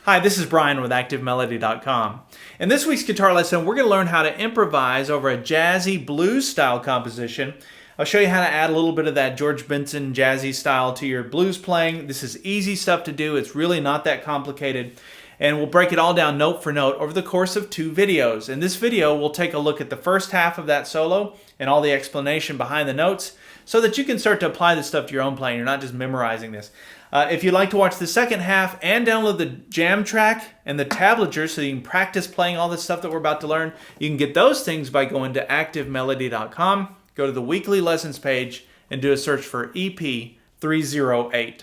Hi, this is Brian with ActiveMelody.com. In this week's guitar lesson, we're going to learn how to improvise over a jazzy blues style composition. I'll show you how to add a little bit of that George Benson jazzy style to your blues playing. This is easy stuff to do. It's really not that complicated. And we'll break it all down note for note over the course of 2 videos. In this video, we'll take a look at the first half of that solo and all the explanation behind the notes so that you can start to apply this stuff to your own playing. You're not just memorizing this. If you'd like to watch the second half and download the jam track and the tablature so you can practice playing all this stuff that we're about to learn, you can get those things by going to ActiveMelody.com, go to the weekly lessons page, and do a search for EP308.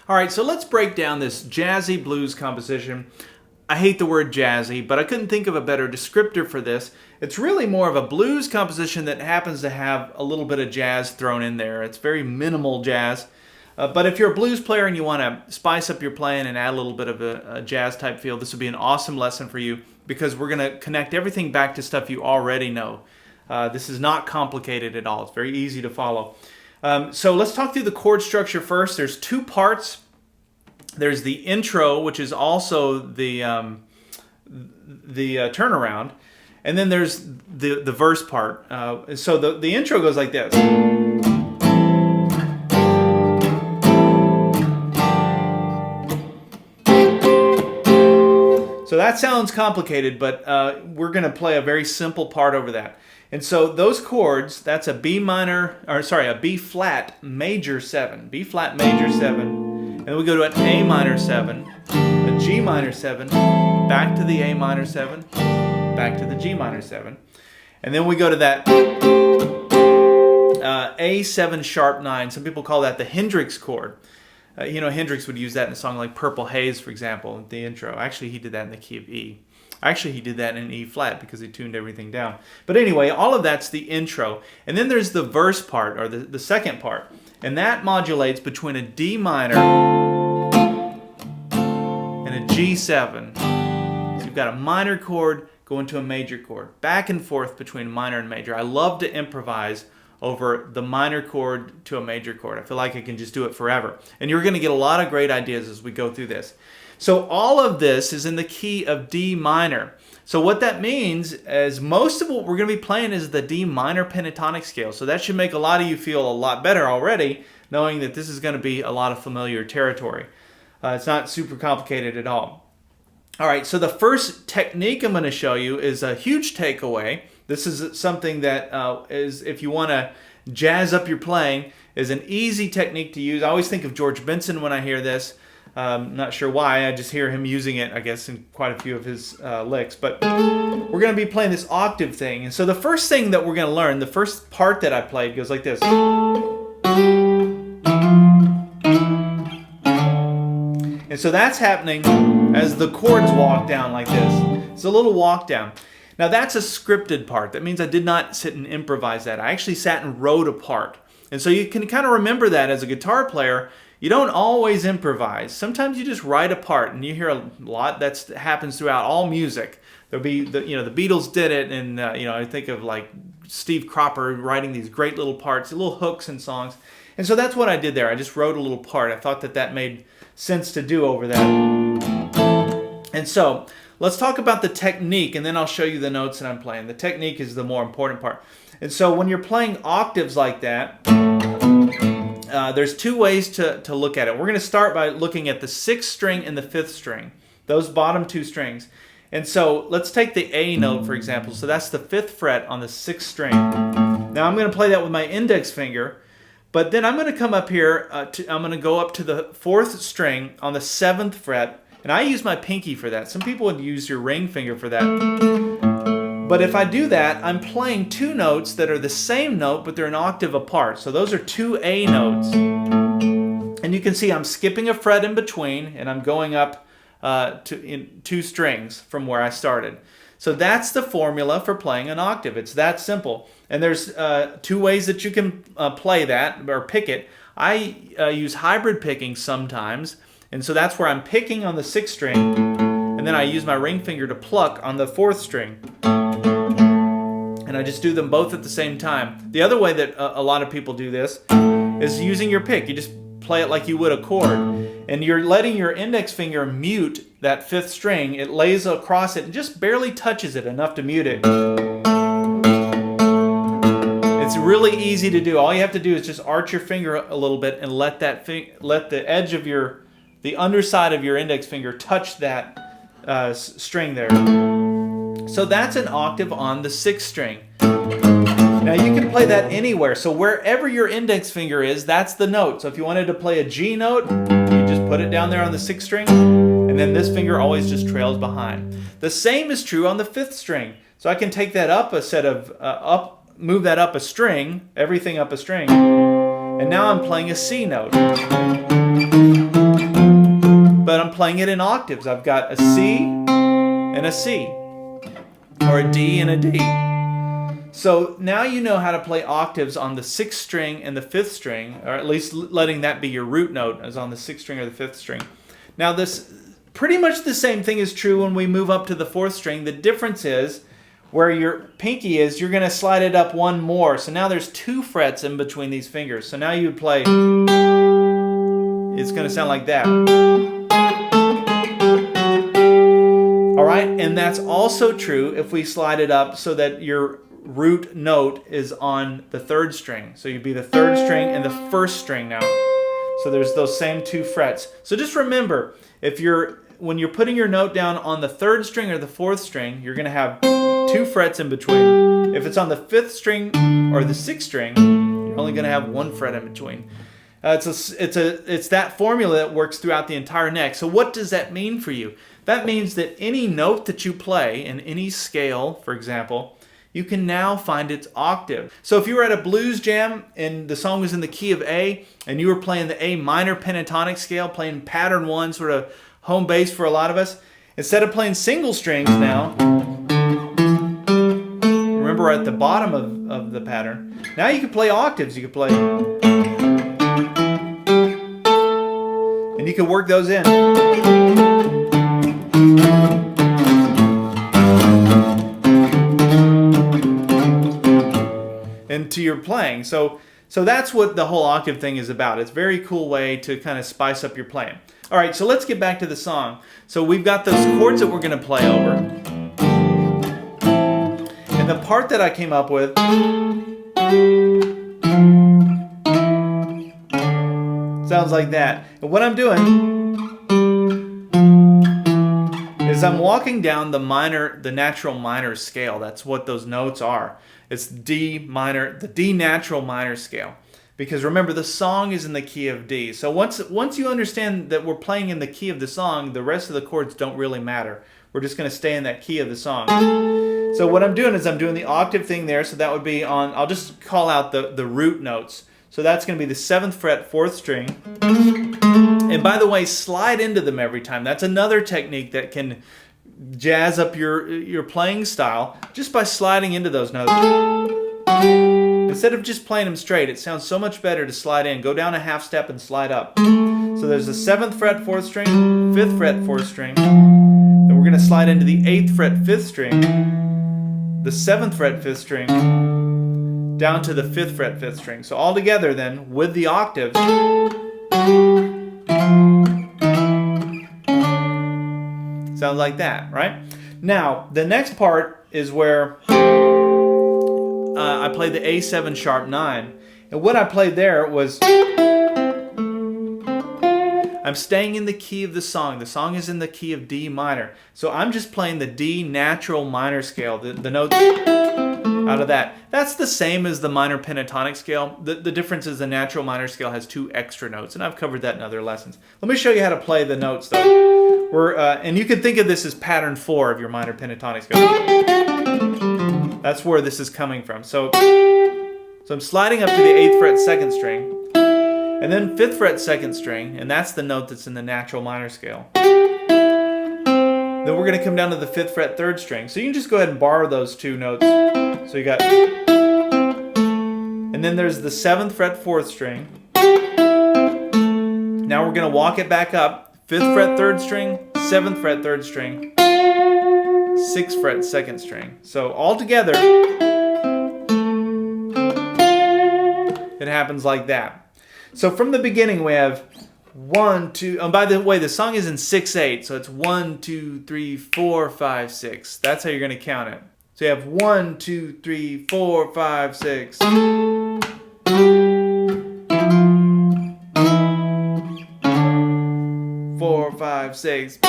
All right, so let's break down this jazzy blues composition. I hate the word jazzy, but I couldn't think of a better descriptor for this. It's really more of a blues composition that happens to have a little bit of jazz thrown in there. It's very minimal jazz. But if you're a blues player and you want to spice up your playing and add a little bit of a jazz type feel, this would be an awesome lesson for you because we're going to connect everything back to stuff you already know. This is not complicated at all. It's very easy to follow. So let's talk through the chord structure first. There's 2 parts. There's the intro, which is also the turnaround. And then there's the verse part. So the intro goes like this. So that sounds complicated, but we're going to play a very simple part over that. And so those chords, that's a B flat major 7, B flat major 7, and then we go to an A minor 7, a G minor 7, back to the A minor 7, back to the G minor 7, and then we go to that A7 sharp 9. Some people call that the Hendrix chord. Hendrix would use that in a song like Purple Haze, for example, in the intro. Actually, he did that in the key of E. Actually, he did that in E flat because he tuned everything down. But anyway, all of that's the intro. And then there's the verse part, or the second part. And that modulates between a D minor and a G7. So you've got a minor chord going to a major chord. Back and forth between minor and major. I love to improvise over the minor chord to a major chord. I feel like I can just do it forever. And you're going to get a lot of great ideas as we go through this. So all of this is in the key of D minor. So what that means is most of what we're going to be playing is the D minor pentatonic scale. So that should make a lot of you feel a lot better already, knowing that this is going to be a lot of familiar territory. It's not super complicated at all. All right, so the first technique I'm going to show you is a huge takeaway. This is something that is, if you want to jazz up your playing, is an easy technique to use. I always think of George Benson when I hear this. Not sure why, I just hear him using it, I guess, in quite a few of his licks. But we're going to be playing this octave thing. And so the first thing that we're going to learn, the first part that I played goes like this. And so that's happening as the chords walk down like this. It's a little walk down. Now that's a scripted part. That means I did not sit and improvise that. I actually sat and wrote a part. And so you can kind of remember that as a guitar player. You don't always improvise. Sometimes you just write a part, and you hear a lot that happens throughout all music. There'll be the Beatles did it, and I think of like Steve Cropper writing these great little parts, little hooks in songs. And so that's what I did there. I just wrote a little part. I thought that made sense to do over that. And so let's talk about the technique, and then I'll show you the notes that I'm playing. The technique is the more important part. And so when you're playing octaves like that, there's 2 ways to look at it. We're going to start by looking at the 6th string and the 5th string, those bottom 2 strings. And so let's take the A note, for example. So that's the 5th fret on the 6th string. Now I'm going to play that with my index finger, but then I'm going to come up here, I'm going to go up to the 4th string on the 7th fret, and I use my pinky for that. Some people would use your ring finger for that. But if I do that, I'm playing 2 notes that are the same note, but they're an octave apart. So those are 2 A notes. And you can see I'm skipping a fret in between, and I'm going up in 2 strings from where I started. So that's the formula for playing an octave. It's that simple. And there's 2 ways that you can play that or pick it. I use hybrid picking sometimes. And so that's where I'm picking on the 6th string, and then I use my ring finger to pluck on the 4th string. And I just do them both at the same time. The other way that a lot of people do this is using your pick. You just play it like you would a chord. And you're letting your index finger mute that fifth string. It lays across it and just barely touches it enough to mute it. It's really easy to do. All you have to do is just arch your finger a little bit and let the edge of the underside of your index finger touch that string there. So that's an octave on the sixth string. Now you can play that anywhere. So wherever your index finger is, that's the note. So if you wanted to play a G note, you just put it down there on the sixth string, and then this finger always just trails behind. The same is true on the fifth string. So I can take that up a set of move that up a string, everything up a string, and now I'm playing a C note. But I'm playing it in octaves. I've got a C and a C, or a D and a D. So now you know how to play octaves on the sixth string and the fifth string, or at least letting that be your root note as on the sixth string or the fifth string. Now this pretty much the same thing is true when we move up to the fourth string. The difference is where your pinky is, you're going to slide it up one more. So now there's 2 frets in between these fingers. So now you would play, it's going to sound like that. All right, and that's also true if we slide it up so that your root note is on the third string. So you'd be the third string and the first string now. So there's those same 2 frets. So just remember, when you're putting your note down on the third string or the fourth string, you're going to have 2 frets in between. If it's on the fifth string or the sixth string, you're only going to have 1 fret in between. It's that formula that works throughout the entire neck. So what does that mean for you? That means that any note that you play in any scale, for example, you can now find its octave. So if you were at a blues jam and the song was in the key of A and you were playing the A minor pentatonic scale, playing pattern 1, sort of home base for a lot of us, instead of playing single strings now, remember we're at the bottom of the pattern, now you can play octaves. You can play, and you can work those in. Into your playing. So that's what the whole octave thing is about. It's a very cool way to kind of spice up your playing. All right, so let's get back to the song. So we've got those chords that we're going to play over. And the part that I came up with sounds like that. And what I'm doing is I'm walking down the natural minor scale. That's what those notes are. It's D minor, the D natural minor scale. Because remember, the song is in the key of D. So once you understand that we're playing in the key of the song, the rest of the chords don't really matter. We're just going to stay in that key of the song. So what I'm doing is I'm doing the octave thing there. So that would be on, I'll just call out the root notes. So that's going to be the 7th fret, 4th string. And by the way, slide into them every time. That's another technique that can jazz up your playing style just by sliding into those notes. Instead of just playing them straight, it sounds so much better to slide in. Go down a half step and slide up. So there's the 7th fret, 4th string, 5th fret, 4th string. Then we're going to slide into the 8th fret, 5th string, the 7th fret, 5th string, down to the 5th fret, 5th string. So all together then, with the octaves, sounds like that, right? Now, the next part is where I played the A7 sharp 9. And what I played there was, I'm staying in the key of the song. The song is in the key of D minor. So I'm just playing the D natural minor scale, the notes out of that. That's the same as the minor pentatonic scale. The difference is the natural minor scale has 2 extra notes, and I've covered that in other lessons. Let me show you how to play the notes though. And you can think of this as pattern 4 of your minor pentatonic scale. That's where this is coming from. So I'm sliding up to the 8th fret 2nd string, and then 5th fret 2nd string, and that's the note that's in the natural minor scale. Then we're going to come down to the 5th fret 3rd string. So you can just go ahead and borrow those 2 notes. So you got, and then there's the 7th fret 4th string. Now we're going to walk it back up. 5th fret 3rd string, 7th fret 3rd string, 6th fret 2nd string. So all together, it happens like that. So from the beginning we have 1, 2, and by the way, the song is in 6/8, so it's 1, 2, 3, 4, 5, 6. That's how you're going to count it. So you have 1, 2, 3, 4, 5, 6. 4, 5, 6.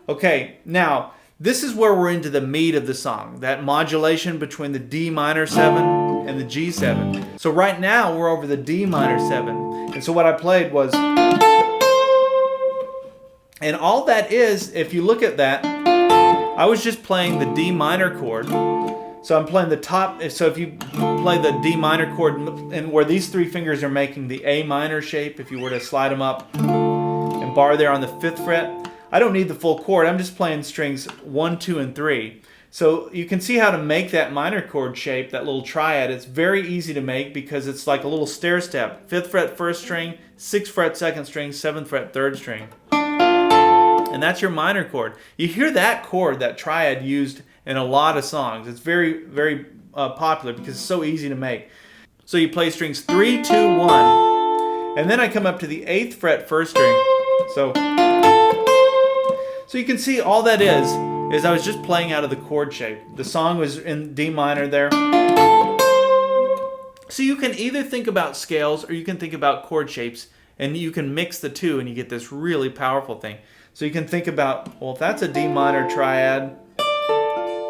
Okay, now this is where we're into the meat of the song, that modulation between the D minor 7 and the G7. So right now we're over the D minor 7. And so what I played was, and all that is, if you look at that, I was just playing the D minor chord. So I'm playing the top, so if you play the D minor chord, and where these 3 fingers are making the A minor shape, if you were to slide them up and bar there on the 5th fret, I don't need the full chord, I'm just playing strings 1, 2, and 3. So you can see how to make that minor chord shape, that little triad. It's very easy to make because it's like a little stair step. 5th fret 1st string, 6th fret 2nd string, 7th fret 3rd string. And that's your minor chord. You hear that chord, that triad, used in a lot of songs. It's very, very popular because it's so easy to make. So you play strings 3, 2, 1, and then I come up to the 8th fret 1st string. So you can see all that is I was just playing out of the chord shape. The song was in D minor there. So you can either think about scales or you can think about chord shapes, and you can mix the two and you get this really powerful thing. So you can think about, well, if that's a D minor triad,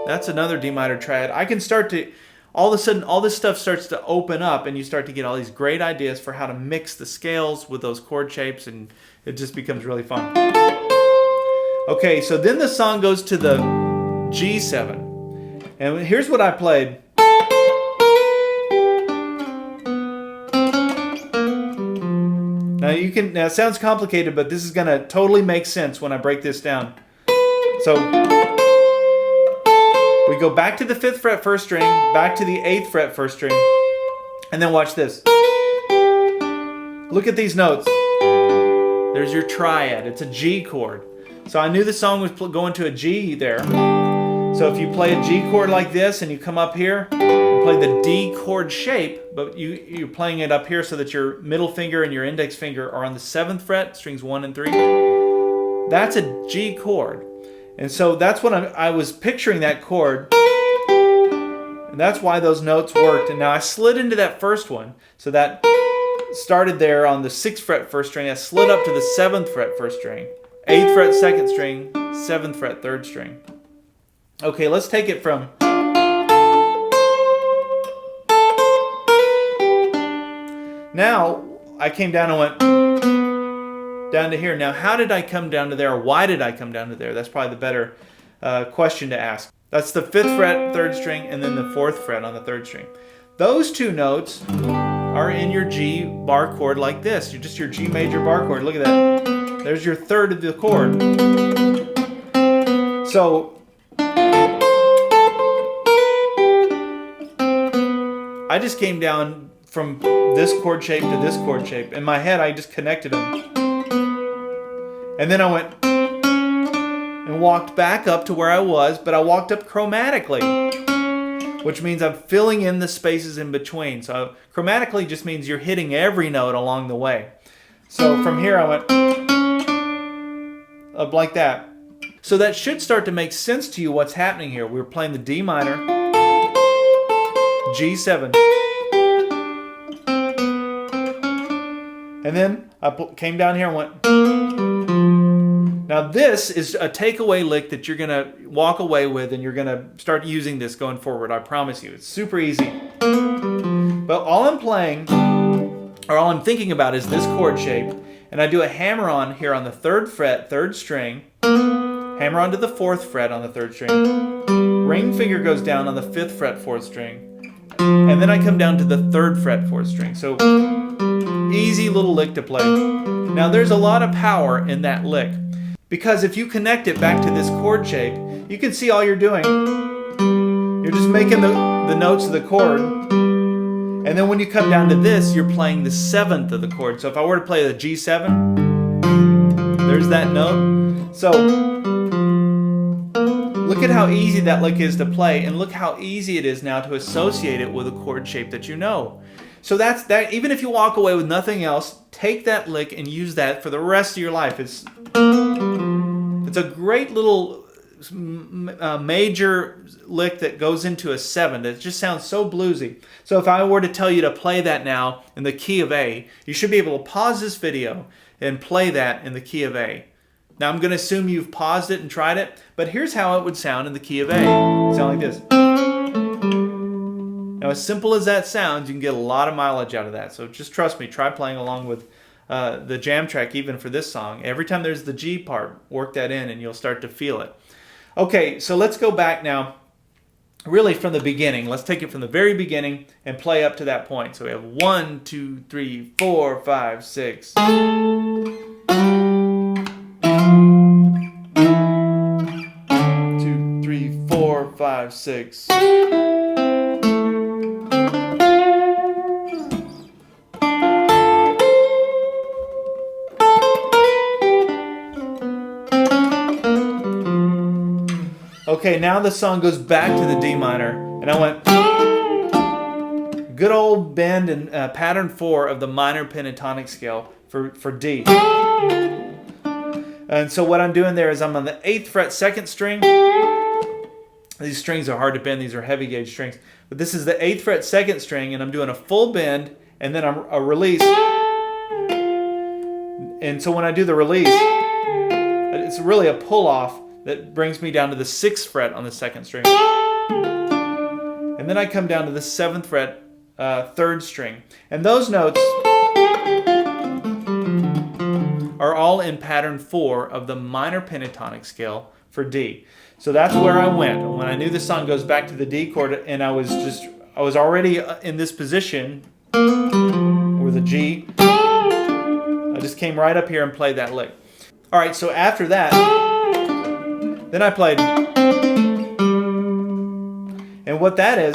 that's another D minor triad. I can start to, all of a sudden, all this stuff starts to open up and you start to get all these great ideas for how to mix the scales with those chord shapes, and it just becomes really fun. Okay, so then the song goes to the G7. And here's what I played. Now it sounds complicated, but this is going to totally make sense when I break this down. So we go back to the 5th fret 1st string, back to the 8th fret 1st string, and then watch this. Look at these notes. There's your triad. It's a G chord. So I knew the song was going to a G there. So if you play a G chord like this and you come up here and play the D chord shape, but you're playing it up here so that your middle finger and your index finger are on the 7th fret, strings 1 and 3, that's a G chord. And so that's what I was picturing, that chord. And that's why those notes worked. And now I slid into that first one. So that started there on the 6th fret 1st string. I slid up to the 7th fret 1st string. 8th fret 2nd string, 7th fret 3rd string. Okay, let's take it from. Now, I came down and went down to here. Now, how did I come down to there, or why did I come down to there? That's probably the better question to ask. That's the 5th fret 3rd string, and then the 4th fret on the 3rd string. Those two notes are in your G bar chord like this. You're just your G major bar chord. Look at that. There's your 3rd of the chord. So I just came down from this chord shape to this chord shape. In my head, I just connected them. And then I went and walked back up to where I was, but I walked up chromatically, which means I'm filling in the spaces in between. So chromatically just means you're hitting every note along the way. So from here I went up like that. So that should start to make sense to you what's happening here. We were playing the D minor, G7, and then I came down here and went. Now this is a takeaway lick that you're going to walk away with, and you're going to start using this going forward. I promise you. It's super easy. But all I'm playing, or all I'm thinking about, is this chord shape. And I do a hammer on here on the 3rd fret, 3rd string, hammer on to the 4th fret on the 3rd string, ring finger goes down on the 5th fret 4th string, and then I come down to the 3rd fret 4th string. So easy little lick to play. Now there's a lot of power in that lick, because if you connect it back to this chord shape, you can see all you're doing. You're just making the notes of the chord. And then when you come down to this, you're playing the 7th of the chord. So if I were to play the G7, there's that note. So look at how easy that lick is to play, and look how easy it is now to associate it with a chord shape that you know. So that's that. Even if you walk away with nothing else, take that lick and use that for the rest of your life. It's a great little major lick that goes into a 7 that just sounds so bluesy. So if I were to tell you to play that now in the key of A, you should be able to pause this video and play that in the key of A. Now I'm going to assume you've paused it and tried it, but here's how it would sound in the key of A. It would sound like this. Now as simple as that sounds, you can get a lot of mileage out of that. So just trust me, try playing along with the jam track even for this song. Every time there's the G part, work that in and you'll start to feel it. Okay, so let's go back now, really from the beginning. Let's take it from the very beginning and play up to that point. So we have 1, 2, 3, 4, 5, 6. 2, 3, 4, 5, 6. Okay, now the song goes back to the D minor, and I went good old bend and pattern 4 of the minor pentatonic scale for D. And so what I'm doing there is I'm on the 8th fret 2nd string. These strings are hard to bend, these are heavy gauge strings. But this is the 8th fret 2nd string, and I'm doing a full bend and then a release. And so when I do the release, it's really a pull off that brings me down to the 6th fret on the 2nd string. And then I come down to the 7th fret 3rd string. And those notes are all in pattern 4 of the minor pentatonic scale for D. So that's where I went. When I knew the song goes back to the D chord and I was already in this position or the G, I just came right up here and played that lick. All right, so after that, then I played, and what that is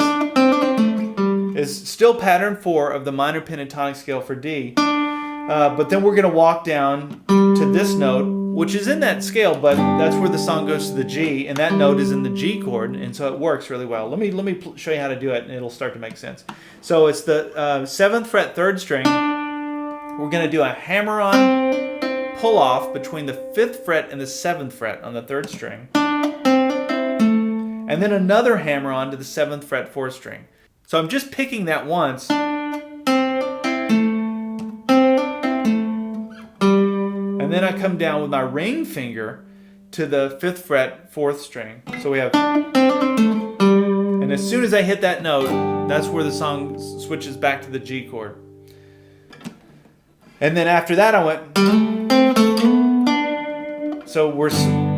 still pattern 4 of the minor pentatonic scale for D, but then we're going to walk down to this note, which is in that scale, but that's where the song goes to the G, and that note is in the G chord, and so it works really well. Let me show you how to do it, and it'll start to make sense. So it's the 7th fret 3rd string. We're going to do a hammer-on pull off between the 5th fret and the 7th fret on the 3rd string, and then another hammer on to the 7th fret 4th string. So I'm just picking that once, and then I come down with my ring finger to the 5th fret 4th string. So we have, and as soon as I hit that note, that's where the song switches back to the G chord. And then after that I went, so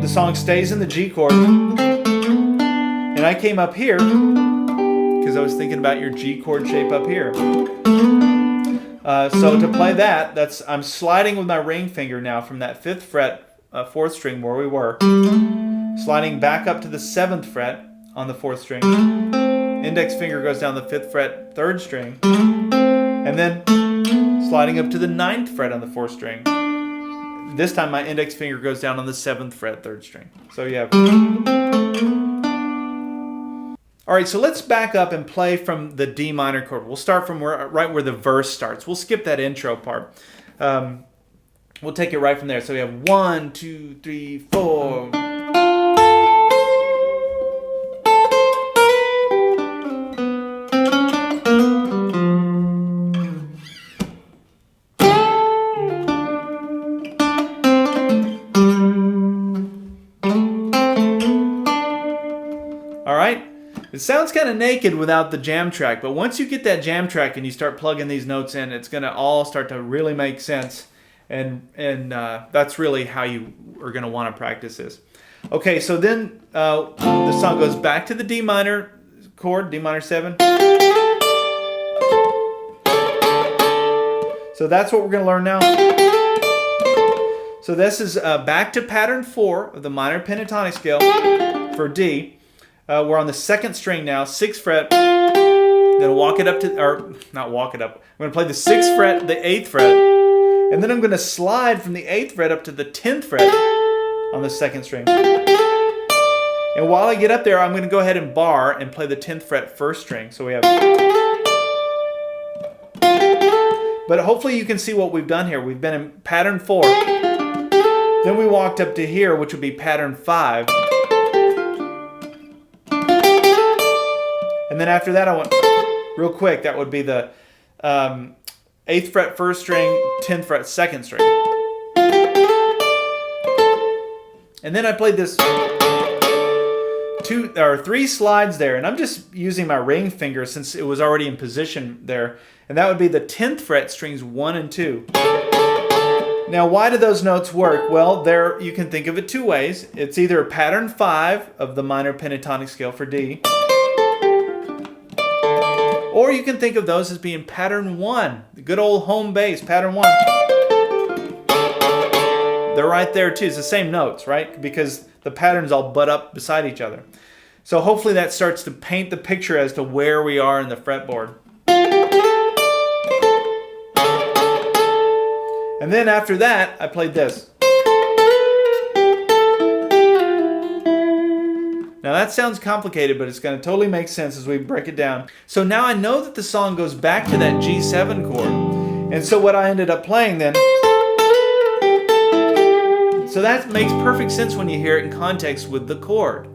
the song stays in the G chord, and I came up here because I was thinking about your G chord shape up here. So to play that, I'm sliding with my ring finger now from that 5th fret 4th string where we were, sliding back up to the 7th fret on the 4th string. Index finger goes down the 5th fret 3rd string, and then sliding up to the 9th fret on the 4th string. This time my index finger goes down on the 7th fret 3rd string. So you have. All right, so let's back up and play from the D minor chord. We'll start from right where the verse starts. We'll skip that intro part. We'll take it right from there. So we have 1, 2, 3, 4. All right. It sounds kind of naked without the jam track, but once you get that jam track and you start plugging these notes in, it's going to all start to really make sense, and that's really how you are going to want to practice this. Okay, so then the song goes back to the D minor chord, D minor 7. So that's what we're going to learn now. So this is back to pattern 4 of the minor pentatonic scale for D. We're on the 2nd string now, 6th fret. I'm going to walk it up to, or not walk it up. I'm going to play the 6th fret, the 8th fret, and then I'm going to slide from the 8th fret up to the 10th fret on the 2nd string. And while I get up there, I'm going to go ahead and bar and play the 10th fret first string. So we have... But hopefully you can see what we've done here. We've been in pattern 4. Then we walked up to here, which would be pattern 5. And then after that, I went real quick. That would be the 8th fret first string, 10th fret second string. And then I played this 2 or 3 slides there, and I'm just using my ring finger since it was already in position there. And that would be the 10th fret strings 1 and 2. Now, why do those notes work? Well, there you can think of it 2 ways. It's either pattern 5 of the minor pentatonic scale for D, or you can think of those as being pattern 1, the good old home bass, pattern 1. They're right there too. It's the same notes, right? Because the patterns all butt up beside each other. So hopefully that starts to paint the picture as to where we are in the fretboard. And then after that, I played this. Now that sounds complicated, but it's going to totally make sense as we break it down. So now I know that the song goes back to that G7 chord. And so what I ended up playing then, so that makes perfect sense when you hear it in context with the chord.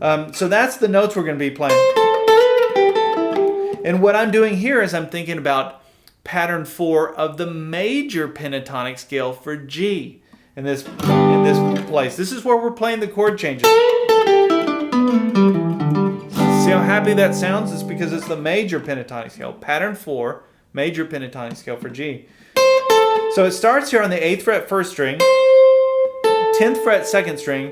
So that's the notes we're going to be playing. And what I'm doing here is I'm thinking about pattern 4 of the major pentatonic scale for G in this place. This is where we're playing the chord changes. See how happy that sounds? It's because it's the major pentatonic scale. Pattern 4, major pentatonic scale for G. So it starts here on the 8th fret first string, 10th fret second string,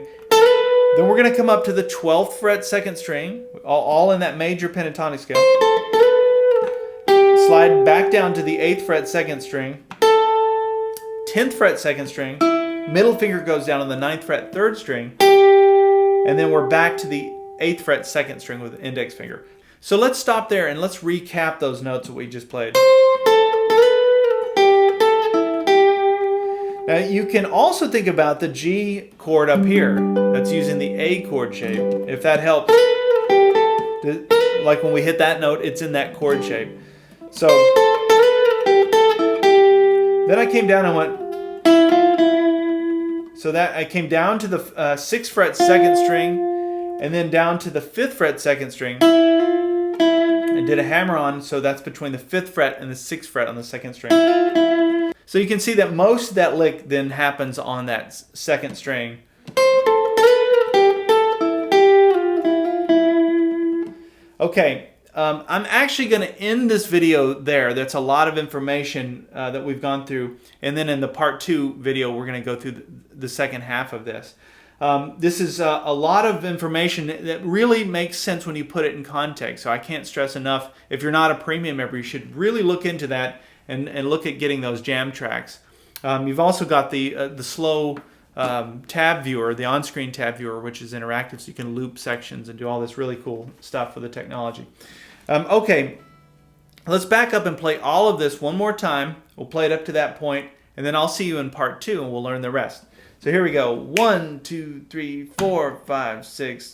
then we're going to come up to the 12th fret second string, all in that major pentatonic scale. Slide back down to the 8th fret second string, 10th fret second string, middle finger goes down on the 9th fret third string, and then we're back to the 8th fret second string with the index finger. So let's stop there and let's recap those notes that we just played. Now you can also think about the G chord up here that's using the A chord shape, if that helps. Like when we hit that note, it's in that chord shape. So then I came down and went, so that I came down to the 6th fret second string and then down to the 5th fret second string. I did a hammer on, so that's between the 5th fret and the 6th fret on the second string. So you can see that most of that lick then happens on that second string. Okay, I'm actually going to end this video there. That's a lot of information that we've gone through. And then in the part 2 video, we're going to go through the second half of this. This is a lot of information that really makes sense when you put it in context. So I can't stress enough, if you're not a premium member, you should really look into that and look at getting those jam tracks. You've also got the slow tab viewer, the on-screen tab viewer, which is interactive, so you can loop sections and do all this really cool stuff with the technology. Okay, let's back up and play all of this one more time. We'll play it up to that point, and then I'll see you in part 2 and we'll learn the rest. So here we go. 1, 2, 3, 4, 5, 6.